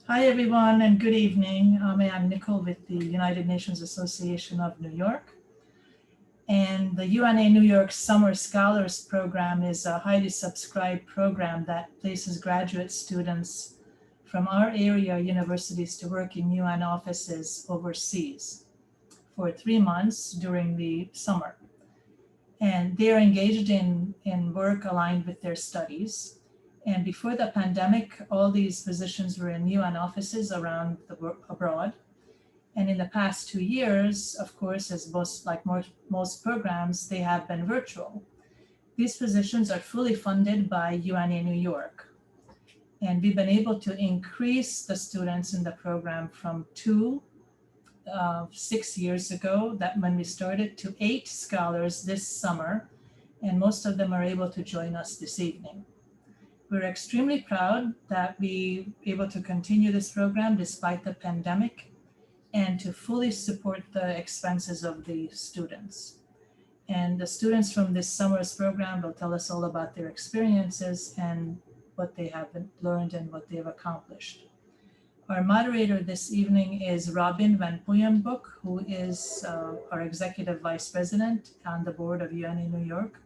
Hi, everyone, and good evening. I'm Nicole with the United Nations Association of New York. And the UNA New York Summer Scholars Program is a highly subscribed program that places graduate students from our area universities to work in UN offices overseas for 3 months during the summer. And they're engaged in work aligned with their studies. And before the pandemic, all these positions were in UN offices around abroad. And in the past 2 years, of course, as most programs, they have been virtual. These positions are fully funded by UNA New York. And we've been able to increase the students in the program from 6 years ago, that when we started, to 8 scholars this summer. And most of them are able to join us this evening. We're extremely proud that we were able to continue this program despite the pandemic and to fully support the expenses of the students. And the students from this summer's program will tell us all about their experiences and what they have learned and what they've accomplished. Our moderator this evening is Robin van Puyenbroeck, who is our Executive Vice President on the board of UNA New York.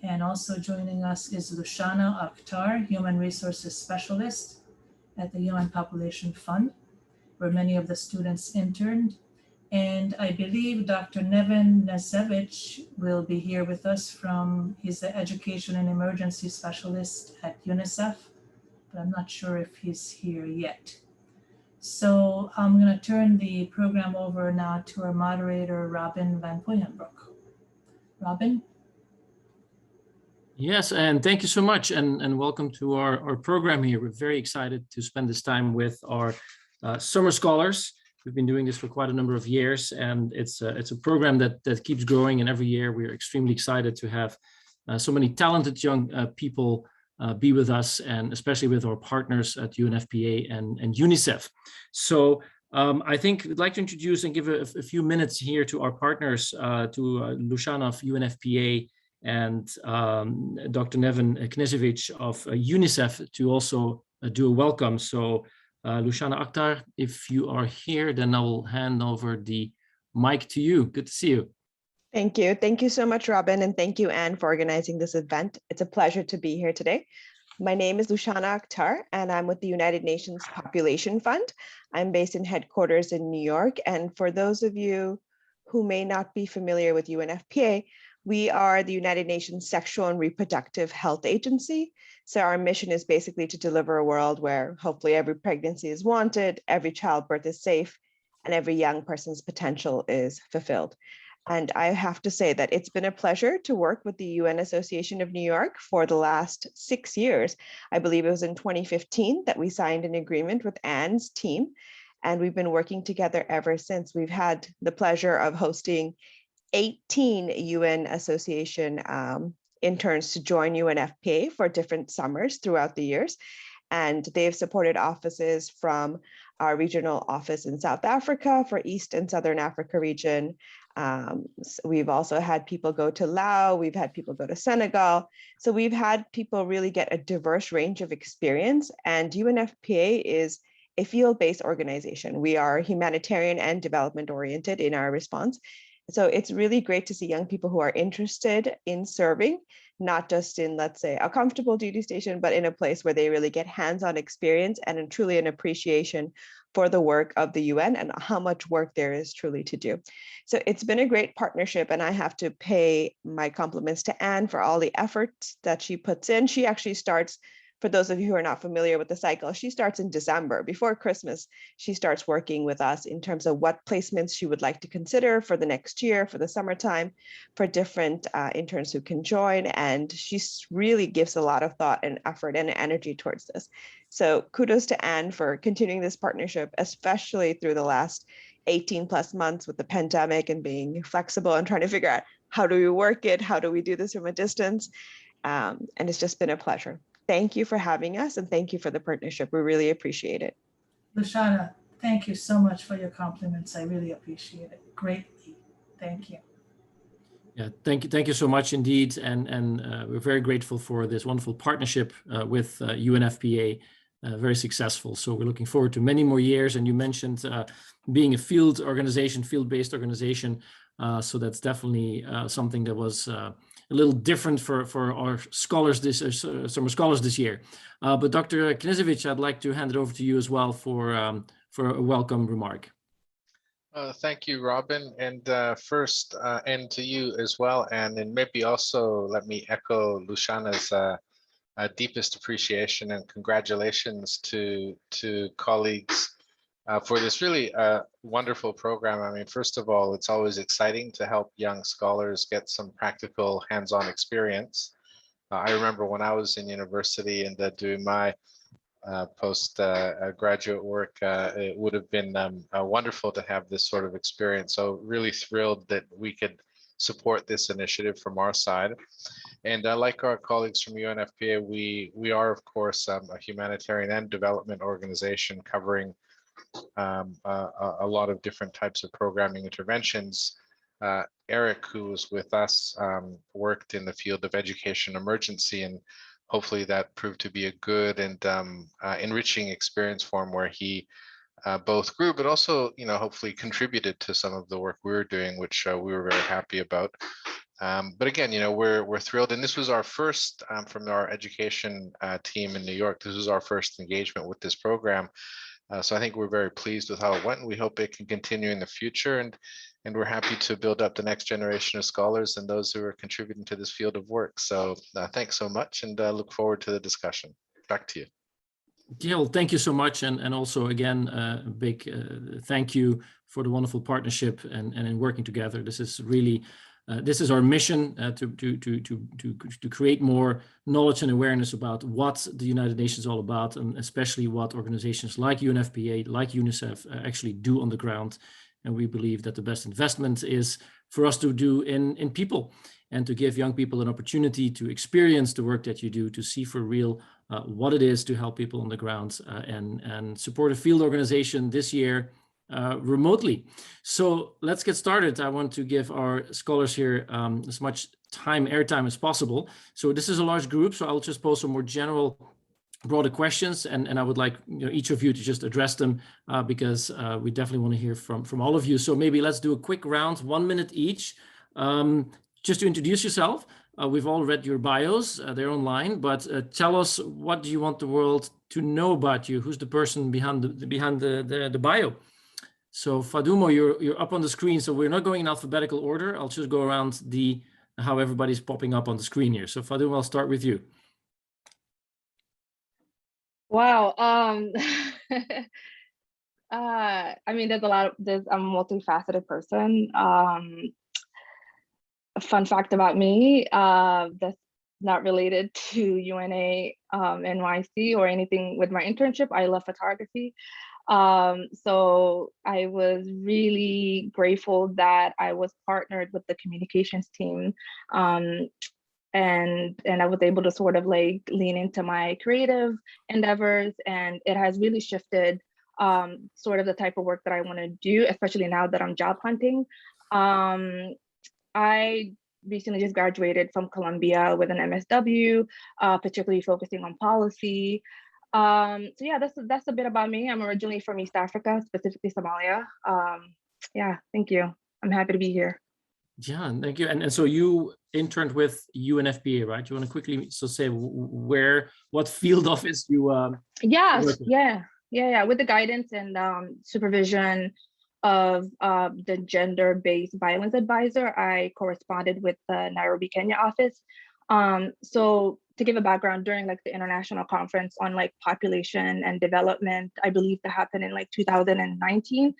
And also joining us is Lushana Akhtar, Human Resources Specialist at the UN Population Fund, where many of the students interned. And I believe Dr. Nevin Nazevich will be here with us he's the Education and Emergency Specialist at UNICEF, but I'm not sure if he's here yet. So I'm going to turn the program over now to our moderator, Robin van Puyenbroeck. Robin? Yes, and thank you so much, and welcome to our program here. We're very excited to spend this time with our summer scholars. We've been doing this for quite a number of years, and it's a program that keeps growing, and every year we're extremely excited to have so many talented young people be with us, and especially with our partners at UNFPA and UNICEF. So I think I'd like to introduce and give a few minutes here to our partners, to Lushana of UNFPA, and Dr. Nevin Knezevich of UNICEF to also do a welcome. So Lushana Akhtar, if you are here, then I will hand over the mic to you. Good to see you. Thank you. Thank you so much, Robin, and thank you, Anne, for organizing this event. It's a pleasure to be here today. My name is Lushana Akhtar, and I'm with the United Nations Population Fund. I'm based in headquarters in New York, and for those of you who may not be familiar with UNFPA, we are the United Nations Sexual and Reproductive Health Agency. So our mission is basically to deliver a world where hopefully every pregnancy is wanted, every childbirth is safe, and every young person's potential is fulfilled. And I have to say that it's been a pleasure to work with the UN Association of New York for the last 6 years. I believe it was in 2015 that we signed an agreement with Anne's team, and we've been working together ever since. We've had the pleasure of hosting 18 UN Association interns to join UNFPA for different summers throughout the years. And they've supported offices from our regional office in South Africa for East and Southern Africa region. We've also had people go to Laos, we've had people go to Senegal. So we've had people really get a diverse range of experience, and UNFPA is a field-based organization. We are humanitarian and development oriented in our response. So it's really great to see young people who are interested in serving, not just in, let's say, a comfortable duty station, but in a place where they really get hands-on experience and truly an appreciation for the work of the UN and how much work there is truly to do. So it's been a great partnership, and I have to pay my compliments to Anne for all the efforts that she puts in. She actually starts, for those of you who are not familiar with the cycle, she starts in December. Before Christmas, she starts working with us in terms of what placements she would like to consider for the next year, for the summertime, for different interns who can join. And she really gives a lot of thought and effort and energy towards this. So kudos to Anne for continuing this partnership, especially through the last 18 plus months with the pandemic and being flexible and trying to figure out how do we work it? How do we do this from a distance? And it's just been a pleasure. Thank you for having us, and thank you for the partnership. We really appreciate it. Lushana, thank you so much for your compliments. I really appreciate it greatly. Thank you. Yeah, thank you so much indeed, and we're very grateful for this wonderful partnership with UNFPA. very successful. So we're looking forward to many more years. And you mentioned being a field organization, field-based organization. So that's definitely something that was a little different for our scholars summer scholars this year. But Dr. Knežević, I'd like to hand it over to you as well for a welcome remark. Thank you, Robin, and first, and to you as well, and maybe also let me echo Luciana's deepest appreciation and congratulations to colleagues for this really wonderful program. I mean, first of all, it's always exciting to help young scholars get some practical hands-on experience. I remember when I was in university and doing my post-graduate work, it would have been wonderful to have this sort of experience. So really thrilled that we could support this initiative from our side. And like our colleagues from UNFPA, we are, of course, a humanitarian and development organization covering a lot of different types of programming interventions. Eric, who was with us, worked in the field of education emergency, and hopefully that proved to be a good and enriching experience for him, where he both grew, but also, hopefully contributed to some of the work we were doing, which we were very happy about. But again, we're thrilled, and this was our first from our education team in New York. This was our first engagement with this program. So I think we're very pleased with how it went, and we hope it can continue in the future. And we're happy to build up the next generation of scholars and those who are contributing to this field of work. So thanks so much, and look forward to the discussion. Back to you. Yeah, well, thank you so much. And also, again, a big thank you for the wonderful partnership and in working together. This is really, this is our mission to create more knowledge and awareness about what the United Nations is all about, and especially what organizations like UNFPA, like UNICEF actually do on the ground. And we believe that the best investment is for us to do in people, and to give young people an opportunity to experience the work that you do, to see for real what it is to help people on the ground, and support a field organization this year remotely. So let's get started. I want to give our scholars here as much airtime as possible. So this is a large group, so I'll just pose some more general broader questions, and I would like each of you to just address them because we definitely want to hear from all of you. So maybe let's do a quick round, 1 minute each, just to introduce yourself. We've all read your bios, they're online, but tell us, what do you want the world to know about you? Who's the person behind the bio? So Fadumo, you're up on the screen, so we're not going in alphabetical order. I'll just go around how everybody's popping up on the screen here. So Fadumo, I'll start with you. Wow. I mean, I'm a multifaceted person. A fun fact about me, that's not related to UNA-NYC or anything with my internship. I love photography. So I was really grateful that I was partnered with the communications team. And I was able to sort of like lean into my creative endeavors, and it has really shifted sort of the type of work that I want to do, especially now that I'm job hunting. I recently just graduated from Columbia with an MSW, particularly focusing on policy. So yeah, that's a bit about me. I'm originally from East Africa, specifically Somalia. Yeah, thank you. I'm happy to be here. Yeah, thank you. And so you interned with UNFPA, right? You want to quickly say what field office you? Yes, yeah. With the guidance and supervision of the gender-based violence advisor, I corresponded with the Nairobi, Kenya office. So to give a background, during like the international conference on like population and development, I believe that happened in like 2019.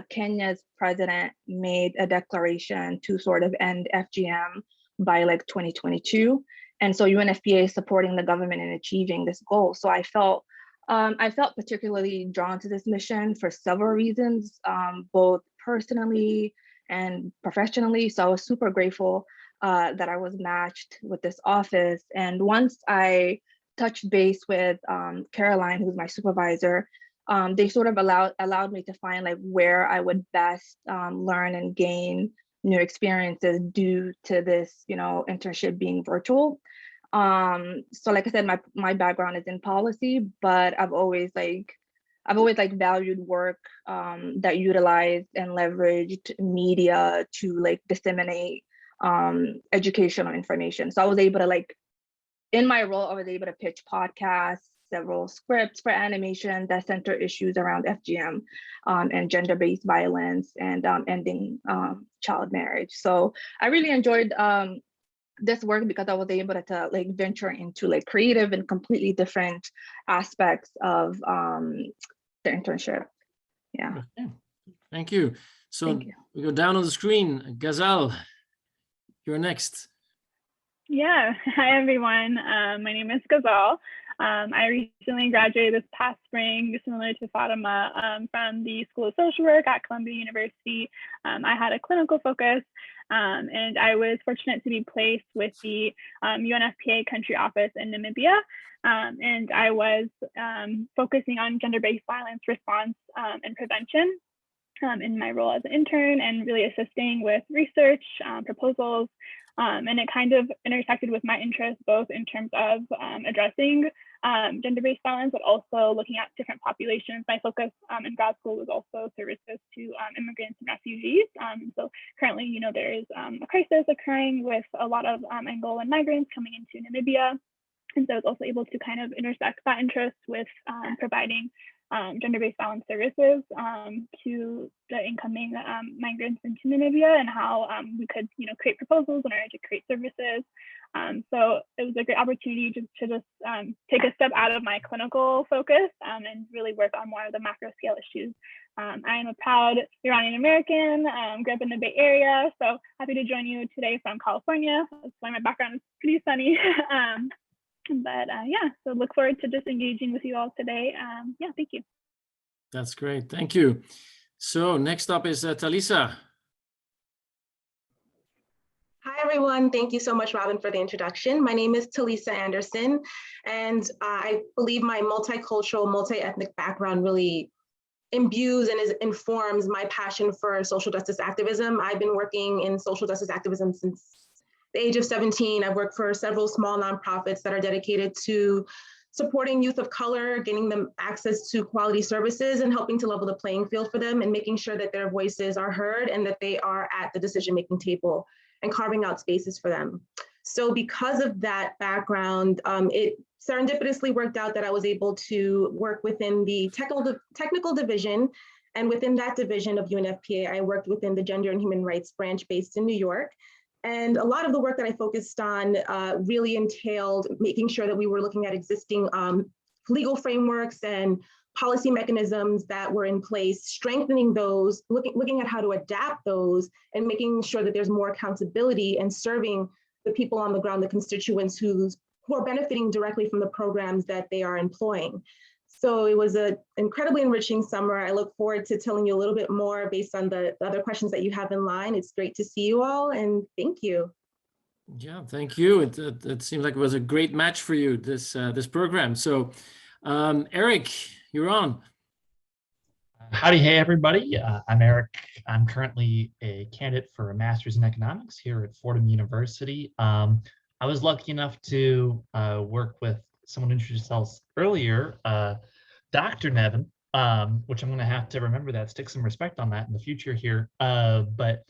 Kenya's president made a declaration to sort of end FGM by like 2022. And so UNFPA is supporting the government in achieving this goal. So I felt particularly drawn to this mission for several reasons, both personally and professionally. So I was super grateful that I was matched with this office. And once I touched base with Caroline, who's my supervisor, they sort of allowed me to find like where I would best learn and gain new experiences due to this, internship being virtual. So like I said, my background is in policy, but I've always valued work that utilized and leveraged media to like disseminate educational information. So I was able to in my role, I was able to pitch podcasts, several scripts for animation that center issues around FGM and gender-based violence and ending child marriage. So I really enjoyed this work because I was able to venture into creative and completely different aspects of the internship. Yeah. Okay. Thank you. So Thank you. we go down on the screen. Gazal, you're next. Yeah, hi everyone. My name is Gazal. I recently graduated this past spring, similar to Fatima, from the School of Social Work at Columbia University. I had a clinical focus, and I was fortunate to be placed with the UNFPA country office in Namibia. And I was focusing on gender-based violence response and prevention in my role as an intern, and really assisting with research, proposals, and it kind of intersected with my interests, both in terms of addressing gender-based violence, but also looking at different populations. My focus in grad school was also services to immigrants and refugees. So currently, there is a crisis occurring with a lot of Angolan migrants coming into Namibia. And so I was also able to kind of intersect that interest with providing gender-based violence services to the incoming migrants into Namibia, and how we could, create proposals in order to create services. So it was a great opportunity to just take a step out of my clinical focus and really work on more of the macro scale issues. I am a proud Iranian American, grew up in the Bay Area, so happy to join you today from California. That's why my background is pretty sunny. But yeah, so look forward to just engaging with you all today. Yeah, thank you. That's great. Thank you. So next up is Talisa. Hi, everyone. Thank you so much, Robin, for the introduction. My name is Talisa Anderson, and I believe my multicultural, multi-ethnic background really imbues and informs my passion for social justice activism. I've been working in social justice activism since the age of 17. I've worked for several small nonprofits that are dedicated to supporting youth of color, getting them access to quality services, and helping to level the playing field for them, and making sure that their voices are heard and that they are at the decision-making table and carving out spaces for them. So because of that background, it serendipitously worked out that I was able to work within the technical division. And within that division of UNFPA, I worked within the Gender and Human Rights branch based in New York. And a lot of the work that I focused on really entailed making sure that we were looking at existing legal frameworks and policy mechanisms that were in place, strengthening those, looking at how to adapt those, and making sure that there's more accountability and serving the people on the ground, the constituents who are benefiting directly from the programs that they are employing. So it was an incredibly enriching summer. I look forward to telling you a little bit more based on the other questions that you have in line. It's great to see you all, and thank you. Yeah, thank you. It seemed like it was a great match for you, this program. So Eric, you're on. Howdy, hey everybody. I'm Eric. I'm currently a candidate for a master's in economics here at Fordham University. I was lucky enough to work with someone introduced us earlier, Dr. Nevin, which I'm going to have to remember that, stick some respect on that in the future here. But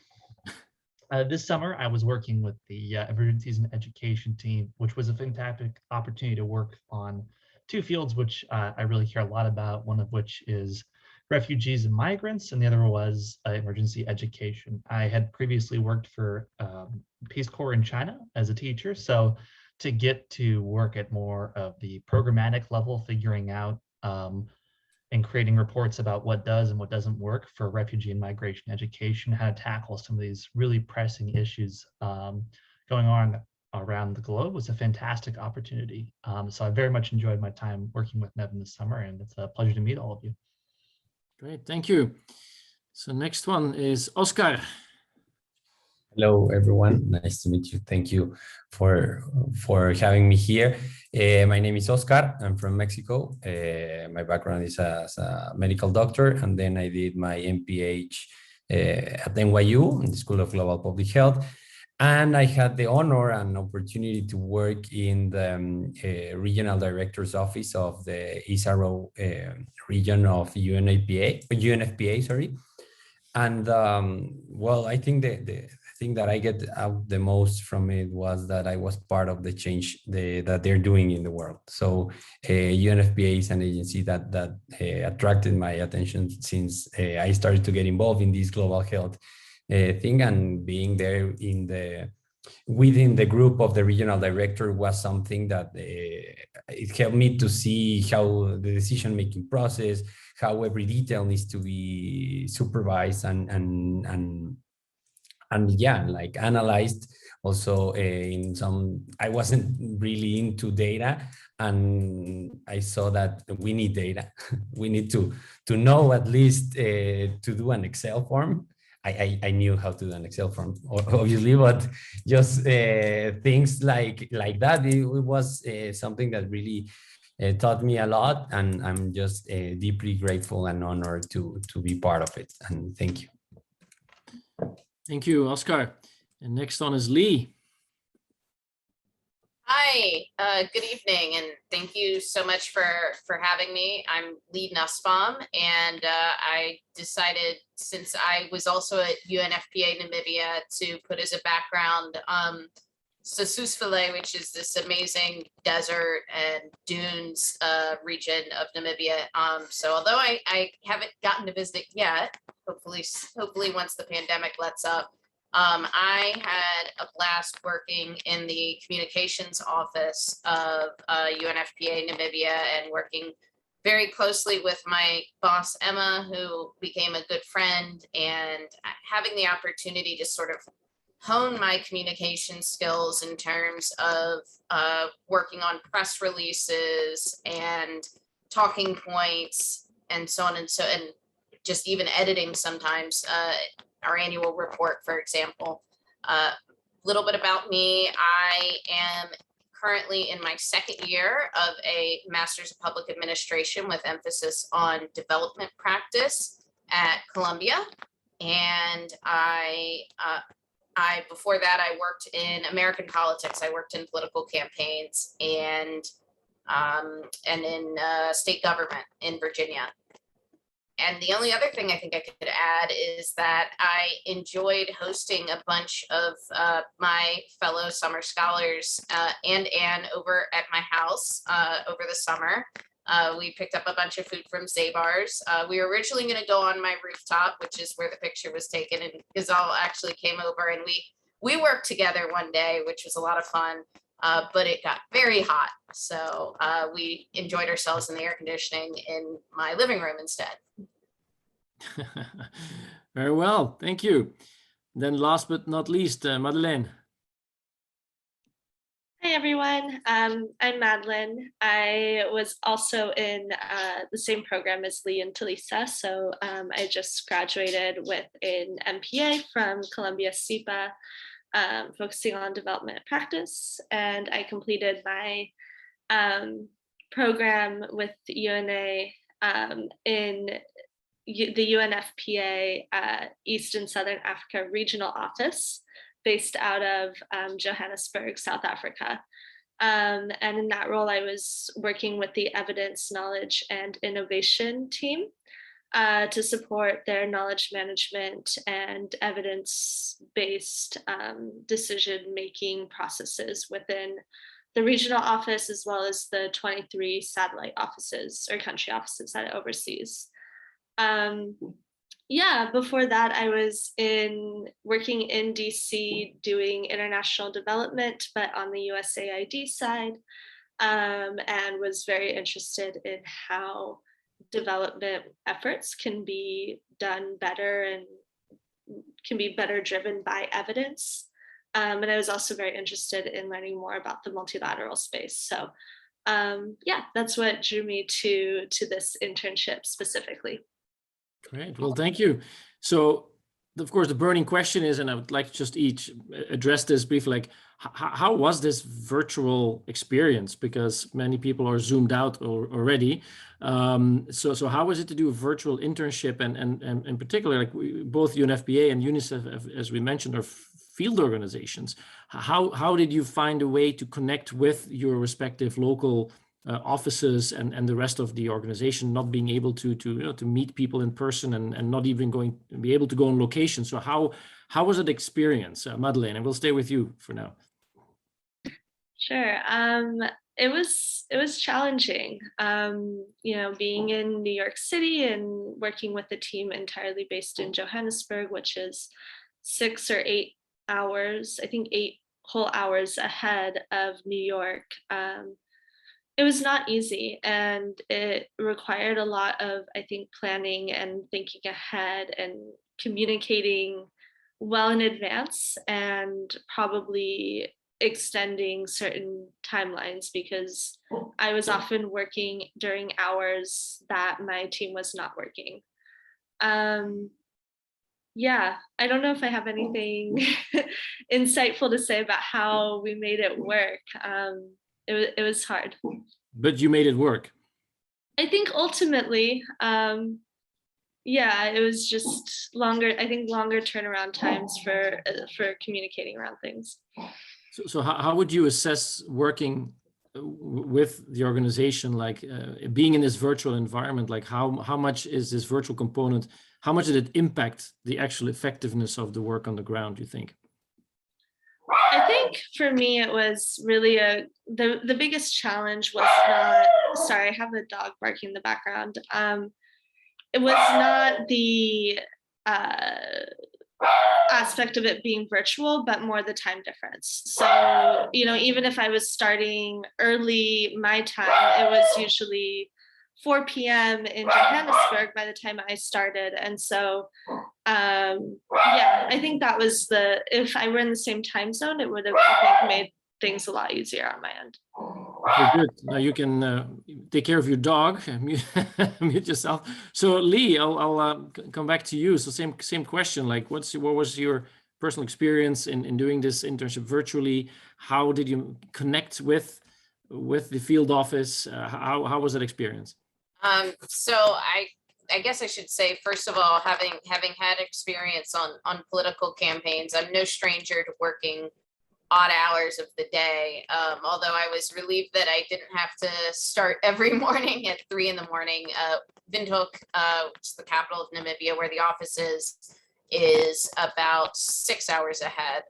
this summer, I was working with the Emergencies in Education team, which was a fantastic opportunity to work on two fields which I really care a lot about, one of which is refugees and migrants, and the other was emergency education. I had previously worked for Peace Corps in China as a teacher, so to get to work at more of the programmatic level, figuring out and creating reports about what does and what doesn't work for refugee and migration education, how to tackle some of these really pressing issues going on around the globe was a fantastic opportunity. So I very much enjoyed my time working with Nevin this summer, and it's a pleasure to meet all of you. Great, thank you. So next one is Oscar. Hello, everyone. Nice to meet you. Thank you for having me here. My name is Oscar. I'm from Mexico. My background is as a medical doctor, and then I did my MPH at NYU in the School of Global Public Health. And I had the honor and opportunity to work in the regional director's office of the ISARO region of UNFPA, sorry. And well, I think the thing that I get out the most from it was that I was part of the change that they're doing in the world. So UNFPA is an agency that attracted my attention since I started to get involved in this global health thing, and being there within the group of the regional director was something that it helped me to see how the decision-making process, how every detail needs to be supervised and yeah, like analyzed. Also I wasn't really into data, and I saw that we need data. We need to know at least to do an Excel form. I knew how to do an Excel form, obviously, but just things like that. It was something that really taught me a lot, and I'm just deeply grateful and honored to be part of it. And thank you. Thank you, Oscar. And next on is Lee. Hi, good evening, and thank you so much for having me. I'm Lee Nussbaum, and I decided, since I was also at UNFPA Namibia, to put as a background Sossusvlei, which is this amazing desert and dunes region of Namibia. So although I haven't gotten to visit yet, hopefully once the pandemic lets up, I had a blast working in the communications office of UNFPA Namibia, and working very closely with my boss, Emma, who became a good friend, and having the opportunity to sort of hone my communication skills in terms of working on press releases and talking points and so on, and just even editing sometimes. Our annual report, for example. Little bit about me. I am currently in my second year of a Master's of Public Administration with emphasis on development practice at Columbia. And before that, I worked in American politics. I worked in political campaigns and in state government in Virginia. And the only other thing I think I could add is that I enjoyed hosting a bunch of my fellow summer scholars and Anne over at my house over the summer. We picked up a bunch of food from Zabar's. We were originally going to go on my rooftop, which is where the picture was taken, and Ghazal actually came over, and we worked together one day, which was a lot of fun. But it got very hot, so we enjoyed ourselves in the air conditioning in my living room instead. Very well, thank you. Then last but not least, Madeleine. Hi everyone, I'm Madeleine. I was also in the same program as Lee and Talisa, so I just graduated with an MPA from Columbia SIPA, focusing on development practice, and I completed my program with UNA in the UNFPA East and Southern Africa Regional Office, based out of Johannesburg, South Africa. And in that role, I was working with the Evidence, Knowledge, and Innovation team to support their knowledge management and evidence-based decision-making processes within the regional office, as well as the 23 satellite offices or country offices that it oversees. Yeah, before that, I was working in DC doing international development, but on the USAID side, and was very interested in how development efforts can be done better and can be better driven by evidence. And I was also very interested in learning more about the multilateral space. So yeah, that's what drew me to this internship specifically. Great, well, thank you. So, of course, the burning question is, and I would like to just each address this briefly, like, how was this virtual experience? Because many people are zoomed out already. So how was it to do a virtual internship? And in particular, like both UNFPA and UNICEF, as we mentioned, are field organizations. How did you find a way to connect with your respective local offices and the rest of the organization, not being able to meet people in person and not even going to be able to go on location? So how was it experience, Madeleine? And we'll stay with you for now. Sure. It was challenging, being in New York City and working with a team entirely based in Johannesburg, which is 6 or 8 hours, I think 8 whole hours ahead of New York. It was not easy, and it required a lot of, I think, planning and thinking ahead and communicating well in advance, and probably extending certain timelines, because I was often working during hours that my team was not working. Yeah, I don't know if I have anything insightful to say about how we made it work. It was hard. But you made it work. I think ultimately, yeah, it was just longer turnaround times for communicating around things. So how would you assess working with the organization, like being in this virtual environment? Like how much is this virtual component, how much did it impact the actual effectiveness of the work on the ground, you think? I think for me, it was really the biggest challenge was not, sorry, I have a dog barking in the background. It was not the aspect of it being virtual, but more the time difference. So, even if I was starting early my time, it was usually 4 p.m. in Johannesburg by the time I started. And so, yeah, I think that was if I were in the same time zone, it would have, I think, made things a lot easier on my end. Okay, good. Now you can take care of your dog, mute yourself. So Lee, I'll come back to you. So same question, like what was your personal experience in doing this internship virtually? How did you connect with the field office? How was that experience? So I guess I should say, first of all, having had experience on political campaigns, I'm no stranger to working odd hours of the day. Although I was relieved that I didn't have to start every morning at 3 in the morning. Windhoek, which is the capital of Namibia, where the office is about 6 hours ahead.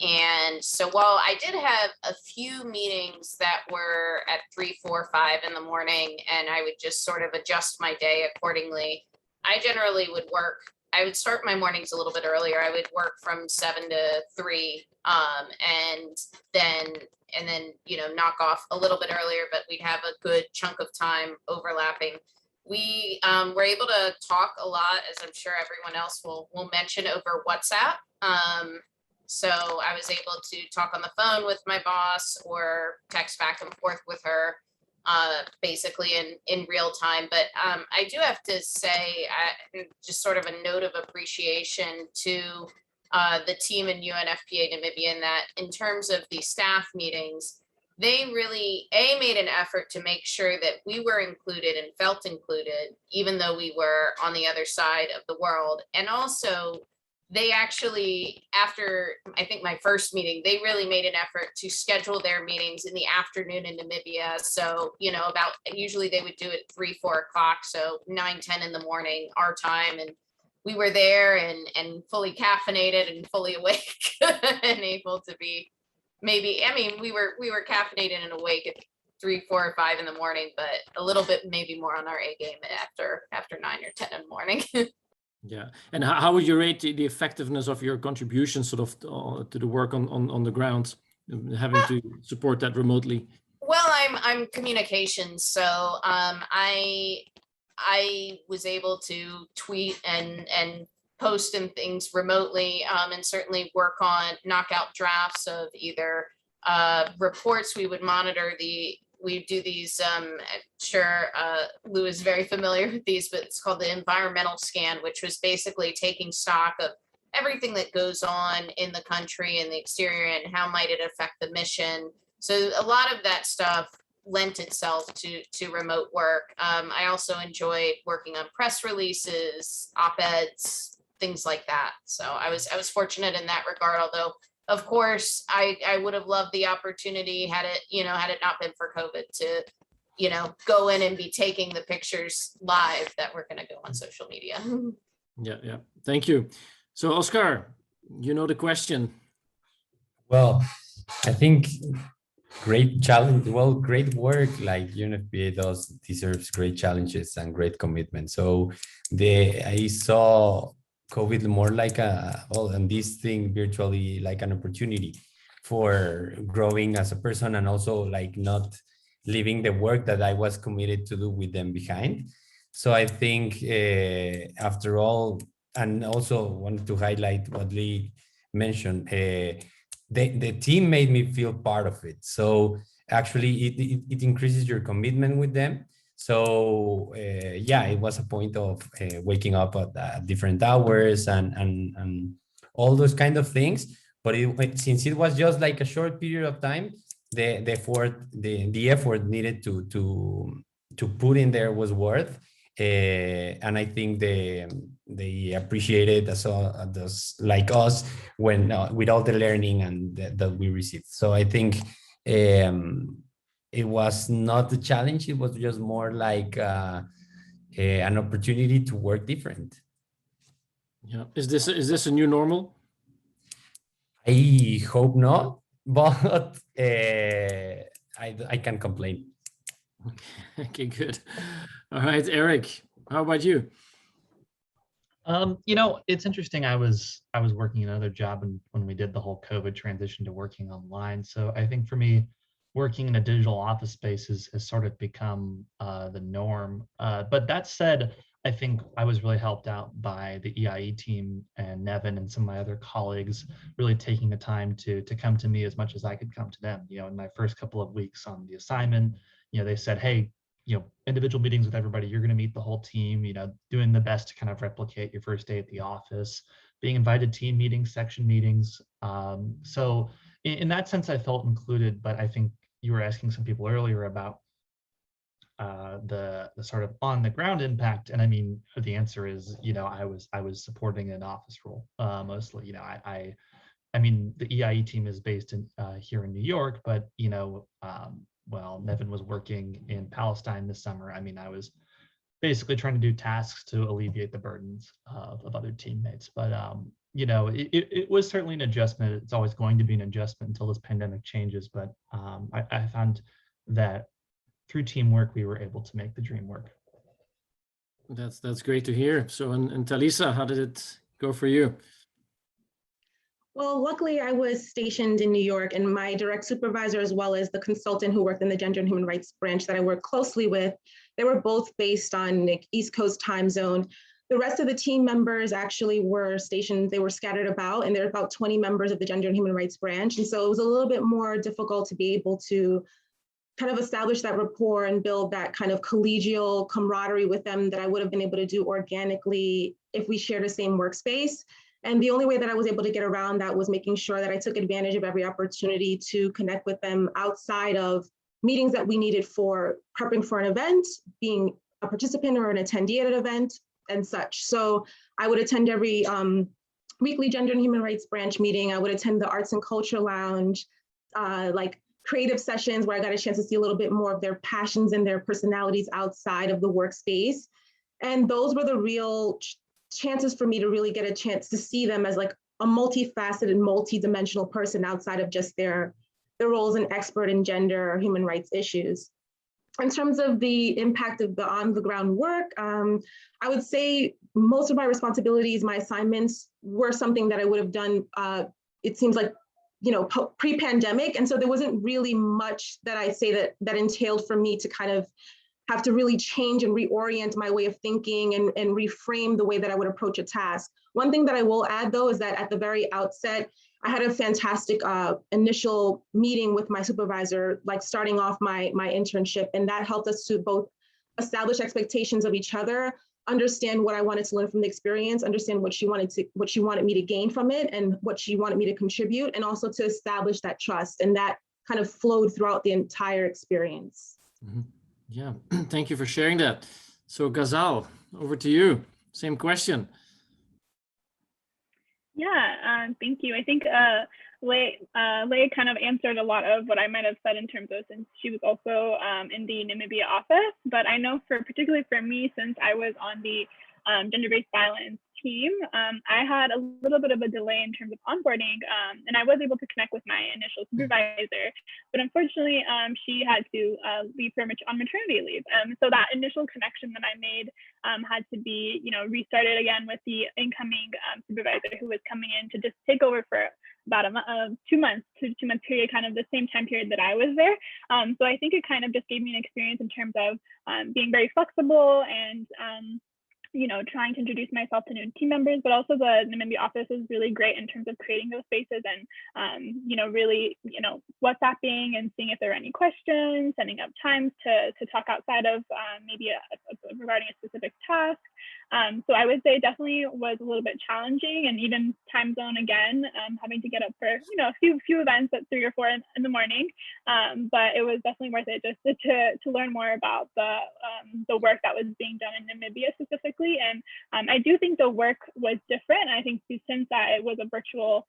And so while I did have a few meetings that were at 3, 4, 5 in the morning, and I would just sort of adjust my day accordingly, I generally would start my mornings a little bit earlier. I would work from 7 to 3, and then knock off a little bit earlier, but we'd have a good chunk of time overlapping. We were able to talk a lot, as I'm sure everyone else will mention, over WhatsApp. So I was able to talk on the phone with my boss or text back and forth with her, basically in real time. But I do have to say, just sort of a note of appreciation to the team in UNFPA Namibia, in that in terms of the staff meetings, they really made an effort to make sure that we were included and felt included, even though we were on the other side of the world. And also, they actually, after I think my first meeting, they really made an effort to schedule their meetings in the afternoon in Namibia. So, usually they would do it 3, 4 o'clock. So 9, 10 in the morning, our time. And we were there and fully caffeinated and fully awake and able to be we were caffeinated and awake at 3, 4, or 5 in the morning, but a little bit maybe more on our A game after 9 or 10 in the morning. Yeah, and how would you rate the effectiveness of your contribution sort of to the work on the ground, having to support that remotely? Well, I'm communications, so I was able to tweet and post and things remotely, and certainly work on knockout drafts of either reports. We would monitor we do these, I'm sure Lou is very familiar with these, but it's called the environmental scan, which was basically taking stock of everything that goes on in the country and the exterior and how might it affect the mission. So a lot of that stuff lent itself to remote work. I also enjoyed working on press releases, op-eds, things like that. So I was fortunate in that regard, although of course, I would have loved the opportunity had it not been for COVID to, go in and be taking the pictures live that were going to go on social media. Yeah. Thank you. So Oscar, you know the question. Well, I think great challenge. Well, great work like UNFPA does deserves great challenges and great commitment. So I saw COVID more like and this thing virtually like an opportunity for growing as a person, and also like not leaving the work that I was committed to do with them behind. So I think after all, and also wanted to highlight what Lee mentioned, the team made me feel part of it. So actually it increases your commitment with them. So yeah, it was a point of waking up at different hours and all those kind of things. But since it was just like a short period of time, the effort needed to put in there was worth. And I think they appreciated as like us when with all the learning and that we received. So I think it was not a challenge; it was just more like an opportunity to work different. Yeah, is this a new normal? I hope not, but I can't complain. Okay, good. All right, Eric, how about you? It's interesting. I was working another job when we did the whole COVID transition to working online. So I think for me, working in a digital office space has sort of become the norm. But that said, I think I was really helped out by the EIE team and Nevin and some of my other colleagues really taking the time to come to me as much as I could come to them. In my first couple of weeks on the assignment, they said, hey, individual meetings with everybody, you're going to meet the whole team, doing the best to kind of replicate your first day at the office, being invited to team meetings, section meetings. So in that sense, I felt included, but I think you were asking some people earlier about the sort of on the ground impact. And I mean, the answer is, I was supporting an office role mostly. I mean, the EIE team is based in here in New York, but well, Nevin was working in Palestine this summer. I mean, I was basically trying to do tasks to alleviate the burdens of other teammates. But it was certainly an adjustment. It's always going to be an adjustment until this pandemic changes. But I found that through teamwork, we were able to make the dream work. That's great to hear. So, and Talisa, how did it go for you? Well, luckily I was stationed in New York, and my direct supervisor, as well as the consultant who worked in the Gender and Human Rights branch that I worked closely with, they were both based on the East Coast time zone. The rest of the team members actually were stationed, they were scattered about, and there are about 20 members of the Gender and Human Rights branch. And so it was a little bit more difficult to be able to kind of establish that rapport and build that kind of collegial camaraderie with them that I would have been able to do organically if we shared the same workspace. And the only way that I was able to get around that was making sure that I took advantage of every opportunity to connect with them outside of meetings that we needed for prepping for an event, being a participant or an attendee at an event and such. So I would attend every weekly Gender and Human Rights branch meeting. I would attend the Arts and Culture Lounge, like creative sessions where I got a chance to see a little bit more of their passions and their personalities outside of the workspace. And those were the real chances for me to really get a chance to see them as like a multifaceted, multi-dimensional person outside of just their role as an expert in gender or human rights issues. In terms of the impact of the on-the-ground work, I would say most of my responsibilities, my assignments were something that I would have done, it seems like, pre-pandemic. And so there wasn't really much that I say that entailed for me to kind of have to really change and reorient my way of thinking and reframe the way that I would approach a task. One thing that I will add, though, is that at the very outset, I had a fantastic initial meeting with my supervisor, like starting off my internship, and that helped us to both establish expectations of each other, understand what I wanted to learn from the experience, understand what she wanted me to gain from it, and what she wanted me to contribute, and also to establish that trust, and that kind of flowed throughout the entire experience. Mm-hmm. Yeah, thank you for sharing that. So Ghazal, over to you. Same question. Yeah, thank you. I think Lei kind of answered a lot of what I might have said in terms of, since she was also in the Namibia office, but I know particularly for me, since I was on the gender-based violence team, I had a little bit of a delay in terms of onboarding, and I was able to connect with my initial supervisor, but unfortunately she had to leave on maternity leave. So that initial connection that I made had to be, restarted again with the incoming supervisor who was coming in to just take over for about a 2 month period, kind of the same time period that I was there. So I think it kind of just gave me an experience in terms of being very flexible and trying to introduce myself to new team members, but also the Namibia office is really great in terms of creating those spaces and, really, WhatsApping and seeing if there are any questions, setting up times to talk outside of maybe regarding a specific task. So I would say it definitely was a little bit challenging, and even time zone again, having to get up for, a few events at 3 or 4 in the morning. But it was definitely worth it just to learn more about the work that was being done in Namibia specifically. And I do think the work was different. I think since that it was a virtual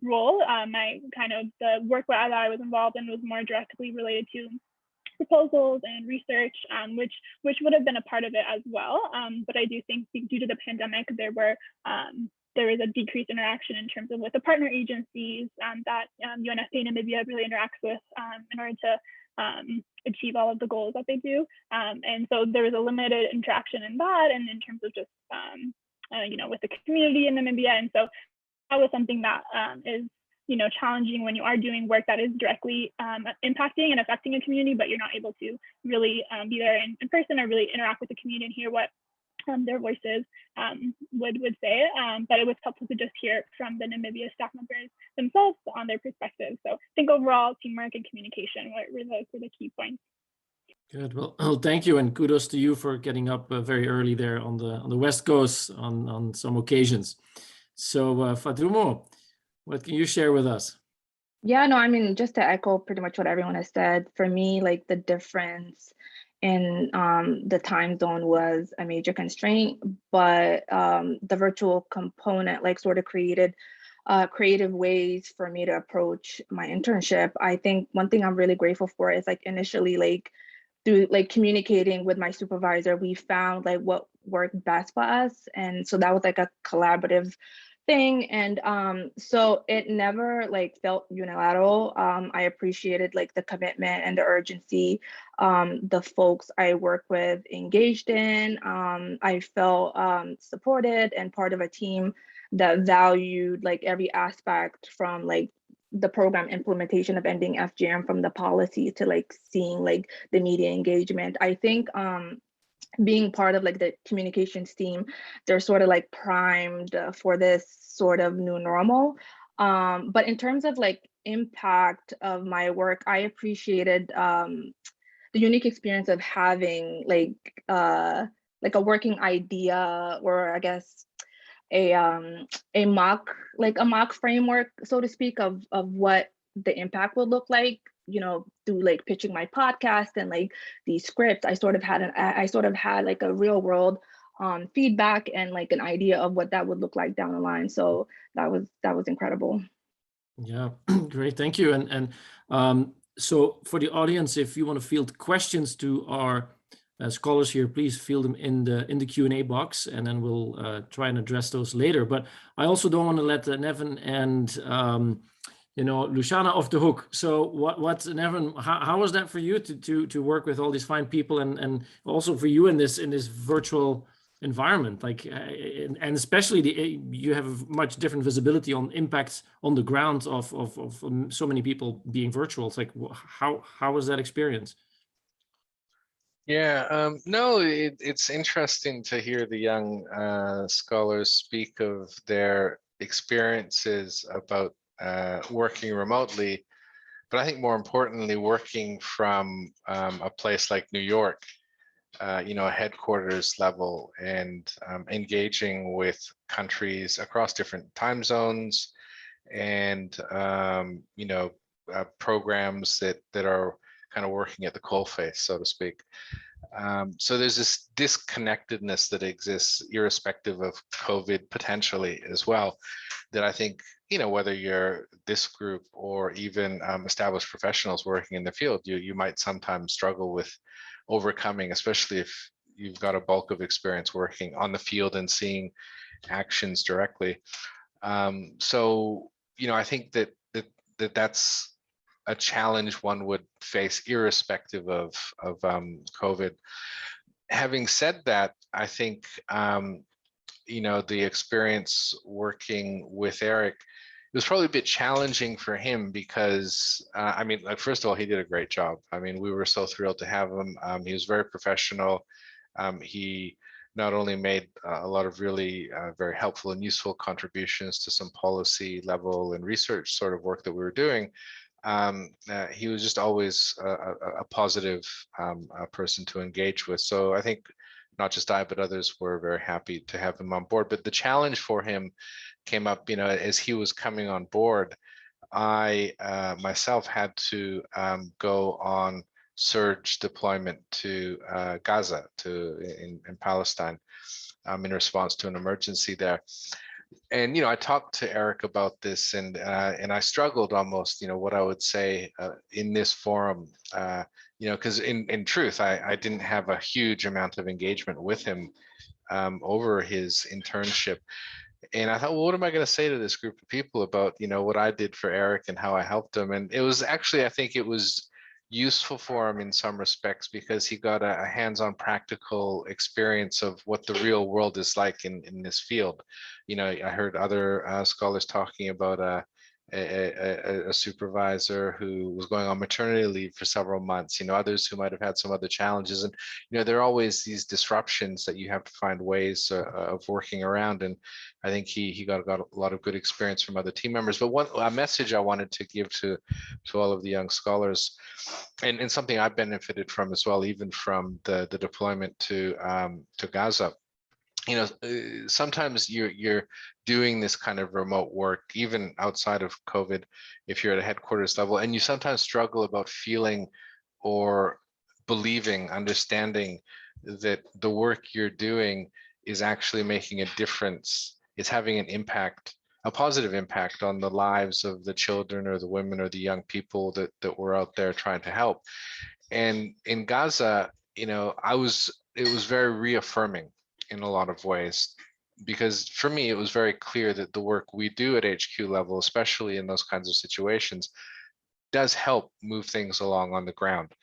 role, the work that I was involved in was more directly related to proposals and research, which would have been a part of it as well. But I do think due to the pandemic, there was a decreased interaction in terms of with the partner agencies that UNFPA Namibia really interacts with in order to achieve all of the goals that they do. And so there was a limited interaction in that, and in terms of just, with the community in Namibia. And so that was something that is challenging when you are doing work that is directly impacting and affecting a community, but you're not able to really be there in person or really interact with the community and hear what their voices would say. But it was helpful to just hear from the Namibia staff members themselves on their perspective. So I think overall teamwork and communication were the key points. Good. Well, thank you, and kudos to you for getting up very early there on the West Coast on some occasions. So Fatumo, what can you share with us? Yeah, no, I mean, just to echo pretty much what everyone has said, for me, like the difference in the time zone was a major constraint, but the virtual component like sort of created creative ways for me to approach my internship. I think one thing I'm really grateful for is like initially like through like communicating with my supervisor, we found like what worked best for us. And so that was like a collaborative thing. And so it never like felt unilateral. I appreciated like the commitment and the urgency the folks I work with engaged in. I felt supported and part of a team that valued like every aspect from like the program implementation of ending FGM, from the policy to like seeing like the media engagement. I think being part of like the communications team, they're sort of like primed for this sort of new normal. But in terms of like impact of my work, I appreciated the unique experience of having like a working idea, or I guess a mock framework, so to speak, of what the impact would look like, through like pitching my podcast and like these scripts. I sort of had like a real world feedback and like an idea of what that would look like down the line. So that was incredible. Yeah, great, thank you. And so for the audience, if you want to field questions to our scholars here, please field them in the Q&A box, and then we'll try and address those later. But I also don't want to let Nevin and Luciana off the hook. So what Nevin, how was that for you to work with all these fine people, and also for you in this virtual environment, like and especially you have much different visibility on impacts on the ground of so many people being virtual. It's like, how was that experience? Yeah, no, it's interesting to hear the young scholars speak of their experiences about working remotely, but I think more importantly, working from a place like New York, a headquarters level, and engaging with countries across different time zones, and programs that are kind of working at the coalface, so to speak. So there's this disconnectedness that exists irrespective of COVID potentially as well, that I think whether you're this group or even established professionals working in the field, you might sometimes struggle with overcoming, especially if you've got a bulk of experience working on the field and seeing actions directly. So, I think that's a challenge one would face irrespective of COVID. Having said that, I think, the experience working with Eric, it was probably a bit challenging for him because, first of all, he did a great job. We were so thrilled to have him. He was very professional. He not only made a lot of really very helpful and useful contributions to some policy level and research sort of work that we were doing, he was just always a positive person to engage with. So I think not just I, but others were very happy to have him on board. But the challenge for him came up, as he was coming on board. I myself had to go on surge deployment to Gaza, in Palestine, in response to an emergency there. And I talked to Eric about this, and I struggled almost, what I would say in this forum, because in truth, I didn't have a huge amount of engagement with him over his internship. And I thought, well, what am I going to say to this group of people about, what I did for Eric and how I helped him? And it was actually, I think it was useful for him in some respects because he got a hands-on practical experience of what the real world is like in this field. I heard other scholars talking about a supervisor who was going on maternity leave for several months, others who might have had some other challenges. And, there are always these disruptions that you have to find ways of working around. And I think he got a lot of good experience from other team members. But a message I wanted to give to all of the young scholars, and something I benefited from as well, even from the deployment to Gaza. Sometimes you're doing this kind of remote work, even outside of COVID, if you're at a headquarters level, and you sometimes struggle about feeling or believing, understanding that the work you're doing is actually making a difference. It's having an impact, a positive impact on the lives of the children or the women or the young people that we're out there trying to help. And in Gaza, it was very reaffirming in a lot of ways, because for me, it was very clear that the work we do at HQ level, especially in those kinds of situations, does help move things along on the ground,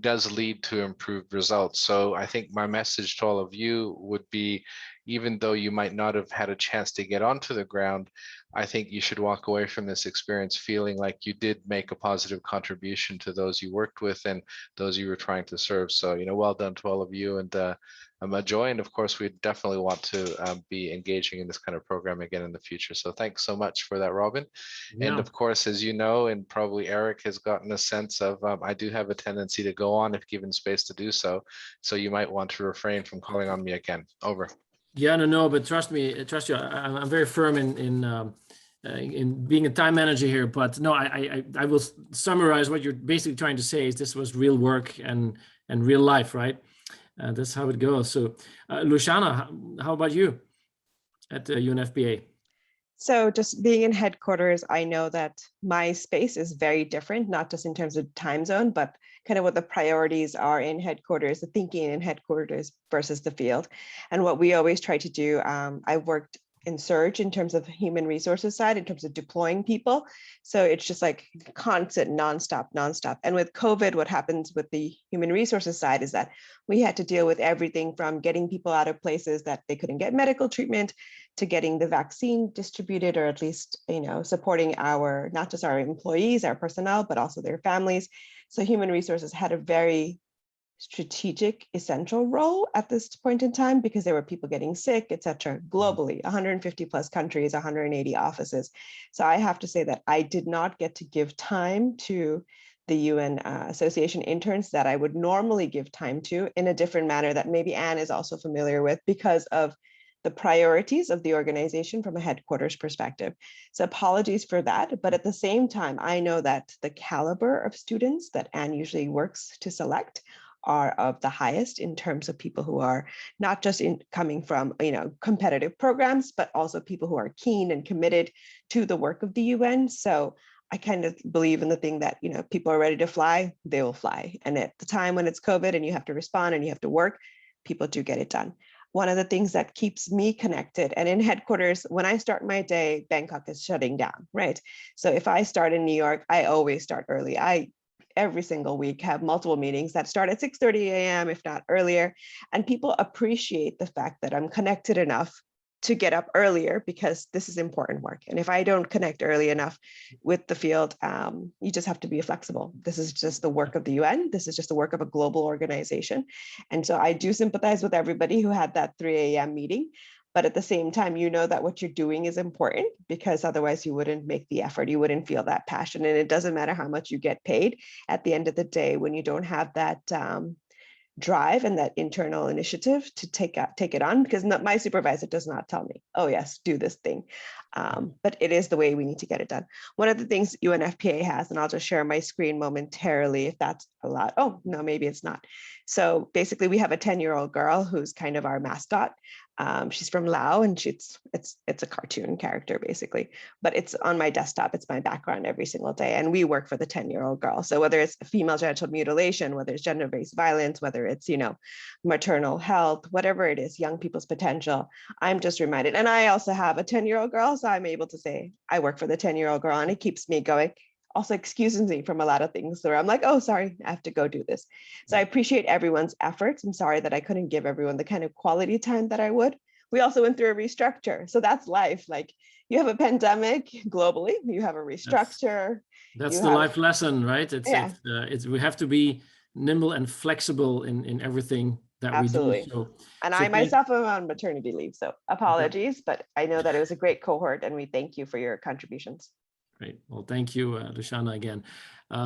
does lead to improved results. So I think my message to all of you would be, even though you might not have had a chance to get onto the ground, I think you should walk away from this experience feeling like you did make a positive contribution to those you worked with and those you were trying to serve. So, well done to all of you, and a joy. And of course, we definitely want to be engaging in this kind of program again in the future. So thanks so much for that, Robin. Yeah. And of course, as you know, and probably Eric has gotten a sense of, I do have a tendency to go on if given space to do so. So you might want to refrain from calling on me again. Over. Yeah, no, but trust you, I'm very firm in being a time manager here. But no, I will summarize what you're basically trying to say is this was real work and real life, right? That's how it goes. So, Luciana, how about you at UNFPA? So just being in headquarters, I know that my space is very different, not just in terms of time zone, but kind of what the priorities are in headquarters, the thinking in headquarters versus the field. And what we always try to do, I worked in Surge in terms of human resources side, in terms of deploying people. So it's just like constant, nonstop. And with COVID, what happens with the human resources side is that we had to deal with everything from getting people out of places that they couldn't get medical treatment to getting the vaccine distributed, or at least, supporting not just our employees, our personnel, but also their families. So human resources had a very strategic, essential role at this point in time, because there were people getting sick, et cetera, globally, 150 plus countries, 180 offices. So I have to say that I did not get to give time to the UN Association interns that I would normally give time to, in a different manner that maybe Anne is also familiar with, because of the priorities of the organization from a headquarters perspective. So apologies for that. But at the same time, I know that the caliber of students that Anne usually works to select are of the highest in terms of people who are not just coming from, competitive programs, but also people who are keen and committed to the work of the UN. So I kind of believe in the thing that, people are ready to fly, they will fly. And at the time when it's COVID and you have to respond and you have to work, people do get it done. One of the things that keeps me connected, and in headquarters, when I start my day, Bangkok is shutting down, right? So if I start in New York, I always start early. Every single week have multiple meetings that start at 6:30 a.m., if not earlier. And people appreciate the fact that I'm connected enough to get up earlier because this is important work. And if I don't connect early enough with the field, you just have to be flexible. This is just the work of the UN. This is just the work of a global organization. And so I do sympathize with everybody who had that 3 a.m. meeting. But at the same time, that what you're doing is important, because otherwise you wouldn't make the effort. You wouldn't feel that passion. And it doesn't matter how much you get paid at the end of the day when you don't have that drive and that internal initiative to take it on, because my supervisor does not tell me, oh yes, do this thing. But it is the way we need to get it done. One of the things UNFPA has, and I'll just share my screen momentarily if that's allowed. Oh, no, maybe it's not. So basically we have a 10-year-old girl who's kind of our mascot. She's from Laos, and it's a cartoon character basically, but it's on my desktop. It's my background every single day. And we work for the 10-year-old girl. So whether it's female genital mutilation, whether it's gender-based violence, whether it's, maternal health, whatever it is, young people's potential, I'm just reminded. And I also have a 10-year-old girl, so I'm able to say I work for the 10-year-old girl, and it keeps me going. Also excuses me from a lot of things where I'm like, oh, sorry, I have to go do this. So I appreciate everyone's efforts. I'm sorry that I couldn't give everyone the kind of quality time that I would. We also went through a restructure. So that's life. Like, you have a pandemic globally, you have a restructure. That's the life lesson, right? It's we have to be nimble and flexible in everything that Absolutely. we do. And I myself am on maternity leave, so apologies, but I know that it was a great cohort, and we thank you for your contributions. Great. Well, thank you, Luciana, again.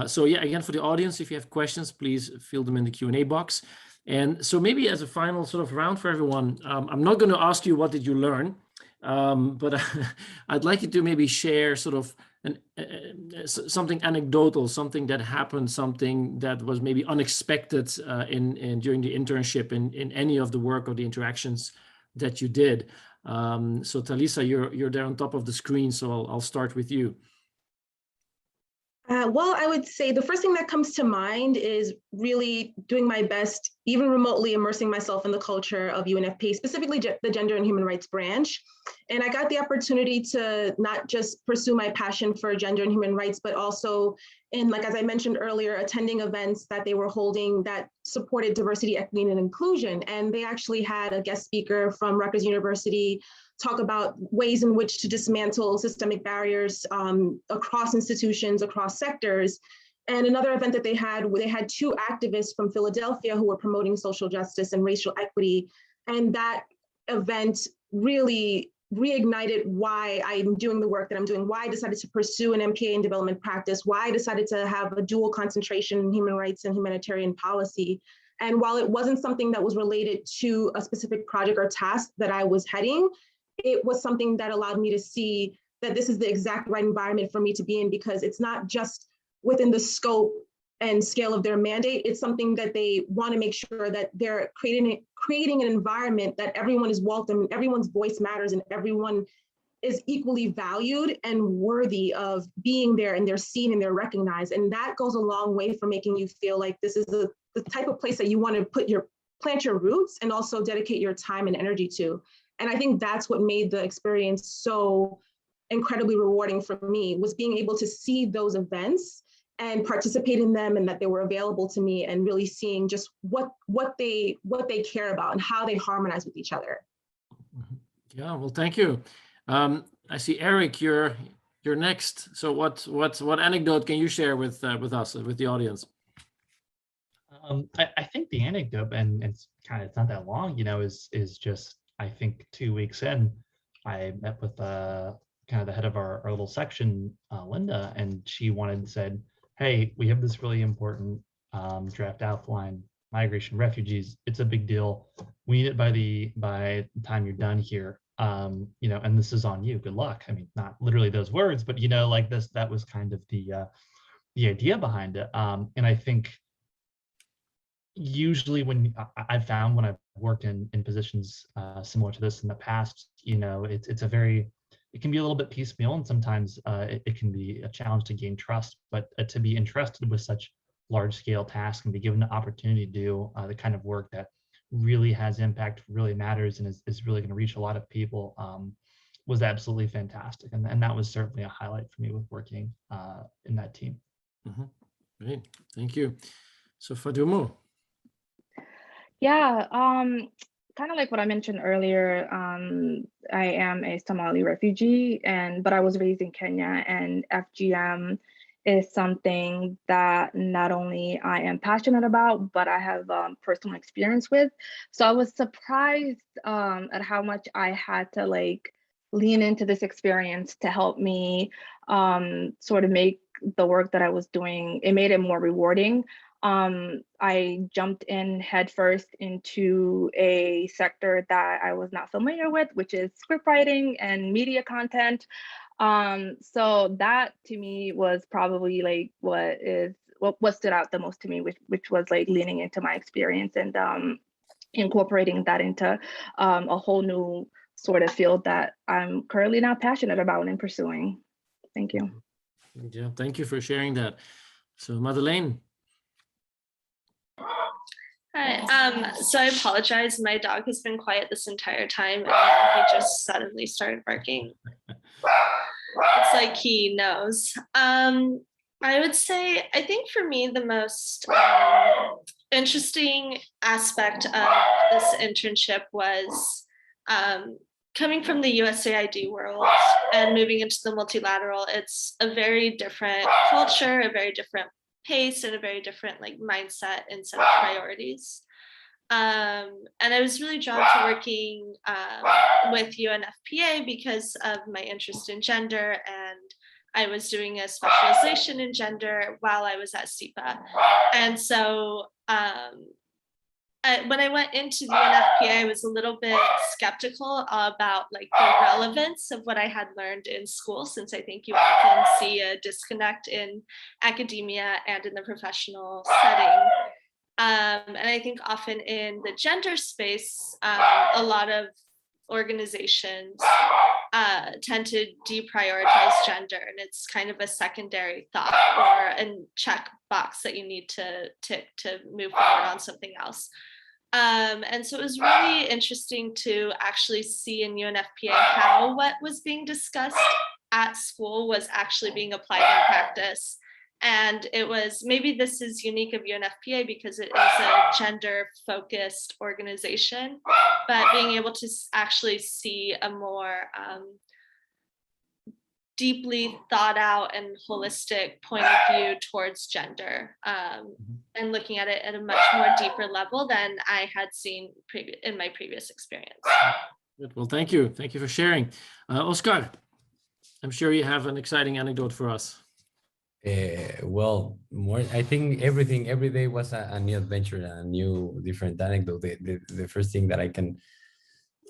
So yeah, again, for the audience, if you have questions, please fill them in the Q&A box. And so maybe as a final sort of round for everyone, I'm not going to ask you what did you learn, but I'd like you to maybe share sort of something anecdotal, something that happened, something that was maybe unexpected during the internship in any of the work or the interactions that you did. So Talisa, you're there on top of the screen, so I'll start with you. Well, I would say the first thing that comes to mind is really doing my best, even remotely immersing myself in the culture of UNFPA, specifically the Gender and Human Rights branch. And I got the opportunity to not just pursue my passion for gender and human rights, but also as I mentioned earlier, attending events that they were holding that supported diversity, equity, and inclusion. And they actually had a guest speaker from Rutgers University talk about ways in which to dismantle systemic barriers across institutions, across sectors. And another event that they had, where they had two activists from Philadelphia who were promoting social justice and racial equity. And that event really reignited why I'm doing the work that I'm doing, why I decided to pursue an MPA in development practice, why I decided to have a dual concentration in human rights and humanitarian policy. And while it wasn't something that was related to a specific project or task that I was heading, it was something that allowed me to see that this is the exact right environment for me to be in, because it's not just within the scope and scale of their mandate. It's something that they want to make sure that they're creating an environment that everyone is welcome, everyone's voice matters, and everyone is equally valued and worthy of being there, and they're seen and they're recognized. And that goes a long way for making you feel like this is the type of place that you want to plant your roots and also dedicate your time and energy to. And I think that's what made the experience so incredibly rewarding for me, was being able to see those events and participate in them, and that they were available to me, and really seeing just what they care about and how they harmonize with each other. Yeah, well, thank you. I see Eric, you're next. So what anecdote can you share with us, with the audience? I think the anecdote, and it's not that long, is just, I think 2 weeks in, I met with the head of our little section, Linda, and she said, hey, we have this really important draft outline, migration, refugees. It's a big deal. We need it by the time you're done here. And this is on you. Good luck. I mean, not literally those words, but like this, that was kind of the idea behind it. And I think usually when I've found when I've worked in positions similar to this in the past, you know, it can be a little bit piecemeal, and sometimes it can be a challenge to gain trust, but to be entrusted with such large scale tasks and be given the opportunity to do the kind of work that really has impact, really matters, and is really going to reach a lot of people was absolutely fantastic. And that was certainly a highlight for me with working in that team. Mm-hmm. Great, thank you. So Fadumo. Yeah, kind of like what I mentioned earlier, I am a Somali refugee, but I was raised in Kenya, and FGM is something that not only I am passionate about, but I have personal experience with. So I was surprised at how much I had to lean into this experience to help me sort of make the work that I was doing, it made it more rewarding. I jumped in headfirst into a sector that I was not familiar with, which is script writing and media content. So that to me was probably what stood out the most to me, which was leaning into my experience and incorporating that into a whole new sort of field that I'm currently now passionate about and pursuing. Thank you. Yeah, thank you for sharing that. So Madeleine. Hi, so I apologize. My dog has been quiet this entire time, and he just suddenly started barking. It's like he knows. I would say, I think for me, the most interesting aspect of this internship was coming from the USAID world and moving into the multilateral. It's a very different culture, a very different pace, and a very different mindset and set of priorities. And I was really drawn to working with UNFPA because of my interest in gender, and I was doing a specialization in gender while I was at SIPA. And so when I went into the UNFPA, I was a little bit skeptical about the relevance of what I had learned in school, since I think you often see a disconnect in academia and in the professional setting. And I think often in the gender space, a lot of organizations tend to deprioritize gender, and it's kind of a secondary thought or a check box that you need to tick to move forward on something else. And so it was really interesting to actually see in UNFPA how what was being discussed at school was actually being applied in practice. And it was, maybe this is unique of UNFPA because it is a gender-focused organization, but being able to actually see a more deeply thought out and holistic point of view towards gender, and looking at it at a much more deeper level than I had seen in my previous experience. Good. Well, thank you. Thank you for sharing. Oscar, I'm sure you have an exciting anecdote for us. Well, I think every day was a new adventure, a new different anecdote. The first thing that I can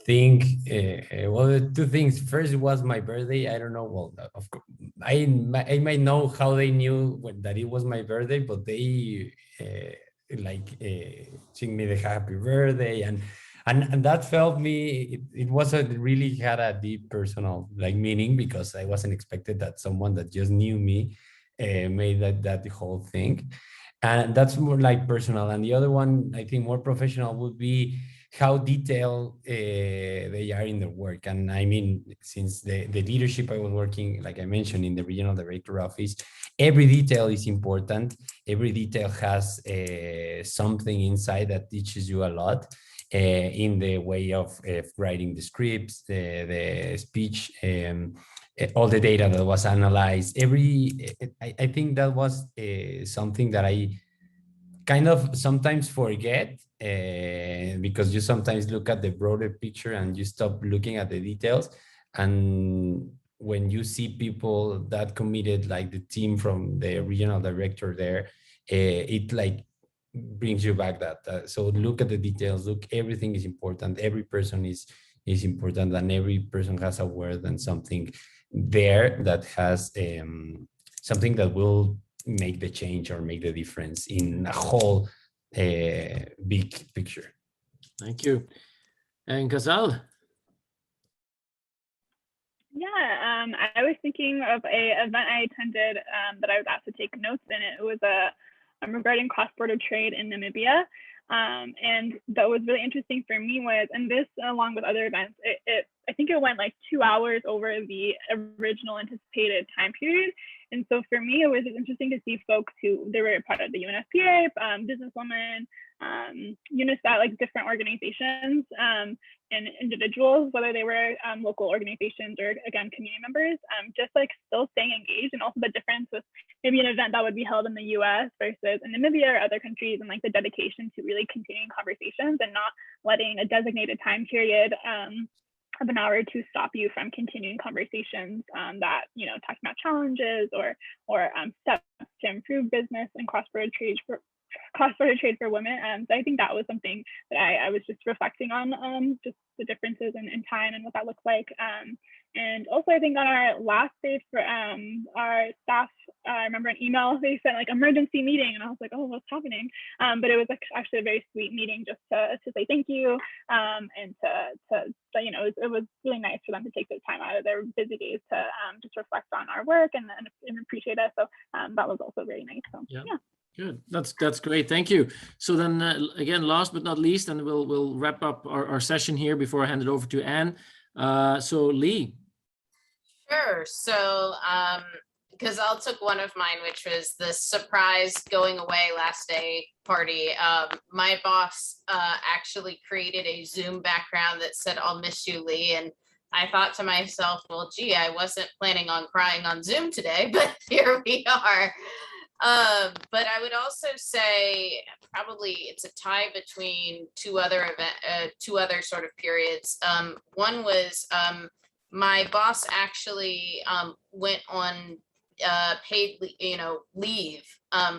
think, well, two things. First was my birthday. I don't know. Well, of course, I might know how they knew that it was my birthday, but they sing me the happy birthday, and that felt me. It was really had a deep personal meaning, because I wasn't expected that someone that just knew me made that the whole thing. And that's more personal. And the other one, I think more professional, would be how detailed they are in their work. And I mean, since the leadership I was working, like I mentioned, in the regional director office, every detail is important. Every detail has something inside that teaches you a lot in the way of writing the scripts, the speech, all the data that was analyzed. I think that was something that I kind of sometimes forget, because you sometimes look at the broader picture and you stop looking at the details. And when you see people that committed, like the team from the regional director there, it brings you back that. So look at the details. Look, everything is important. Every person is important, and every person has a word and something there that has something that will make the change or make the difference in a whole big picture. Thank you. And Ghazal? Yeah, I was thinking of a event I attended that I was asked to take notes in. It was regarding cross-border trade in Namibia. And that was really interesting for me was, and this along with other events, I think it went like 2 hours over the original anticipated time period. And so for me, it was interesting to see folks who, they were part of the UNFPA, businesswomen, UNICEF, like different organizations and individuals, whether they were local organizations or again, community members, just like still staying engaged, and also the difference with maybe an event that would be held in the US versus in Namibia or other countries, and like the dedication to really continuing conversations and not letting a designated time period of an hour or two stop you from continuing conversations that, you know, talking about challenges or steps to improve business and cross-border trade for women. So I think that was something that I was just reflecting on, just the differences in time and what that looks like. And also I think on our last day for our staff, I remember an email, they sent like emergency meeting, and I was like, oh, what's happening? But it was actually a very sweet meeting just to say thank you, and to you know, it was really nice for them to take the time out of their busy days to just reflect on our work and appreciate us. So that was also very nice. So yeah. Good. That's great. Thank you. So then again, last but not least, and we'll wrap up our session here before I hand it over to Anne. So Lee. Sure. So Ghazal took one of mine, which was the surprise going away last day party. My boss actually created a Zoom background that said, "I'll miss you, Lee." And I thought to myself, well, gee, I wasn't planning on crying on Zoom today, but here we are. But I would also say probably it's a tie between two other sort of periods. One was my boss actually went on paid leave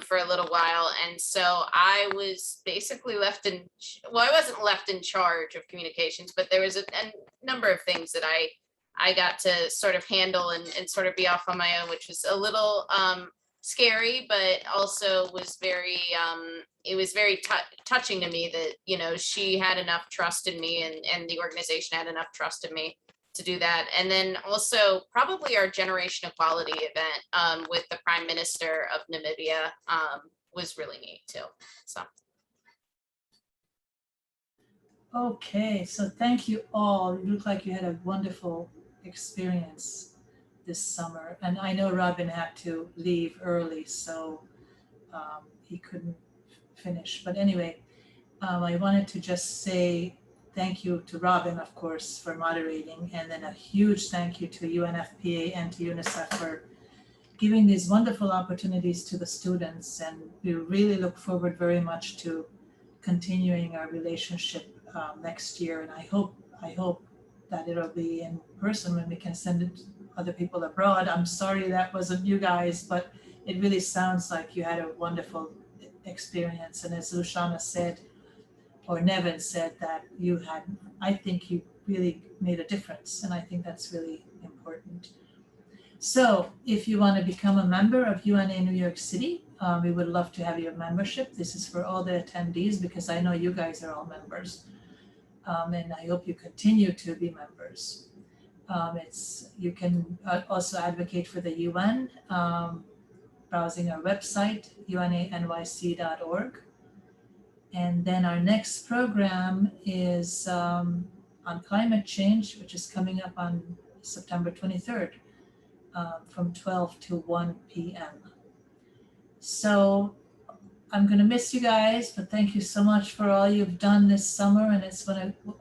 for a little while, and so I was basically left in, well, I wasn't left in charge of communications, but there was a number of things that I got to sort of handle and sort of be off on my own, which was a little scary, but also was very it was very touching to me that, you know, she had enough trust in me and the organization had enough trust in me to do that. And then also probably our Generation Equality event with the Prime Minister of Namibia was really neat too. So. Okay, so thank you all. You look like you had a wonderful experience this summer. And I know Robin had to leave early, so he couldn't finish. But anyway, I wanted to just say thank you to Robin, of course, for moderating, and then a huge thank you to UNFPA and to UNICEF for giving these wonderful opportunities to the students. And we really look forward very much to continuing our relationship next year. And I hope that it'll be in person when we can send it to other people abroad. I'm sorry that wasn't you guys, but it really sounds like you had a wonderful experience. And as Luciana said, or Nevin said, that you had, I think you really made a difference. And I think that's really important. So if you want to become a member of UNA New York City, we would love to have your membership. This is for all the attendees because I know you guys are all members. And I hope you continue to be members. You can also advocate for the UN, browsing our website, UNA-NYC.org. And then our next program is on climate change, which is coming up on September 23rd from 12 to 1 p.m. So I'm going to miss you guys, but thank you so much for all you've done this summer. And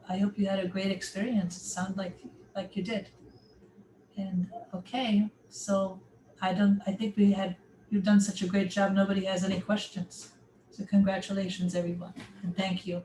I hope you had a great experience. It sounded like you did. And okay, so I think you've done such a great job. Nobody has any questions. So congratulations, everyone, and thank you.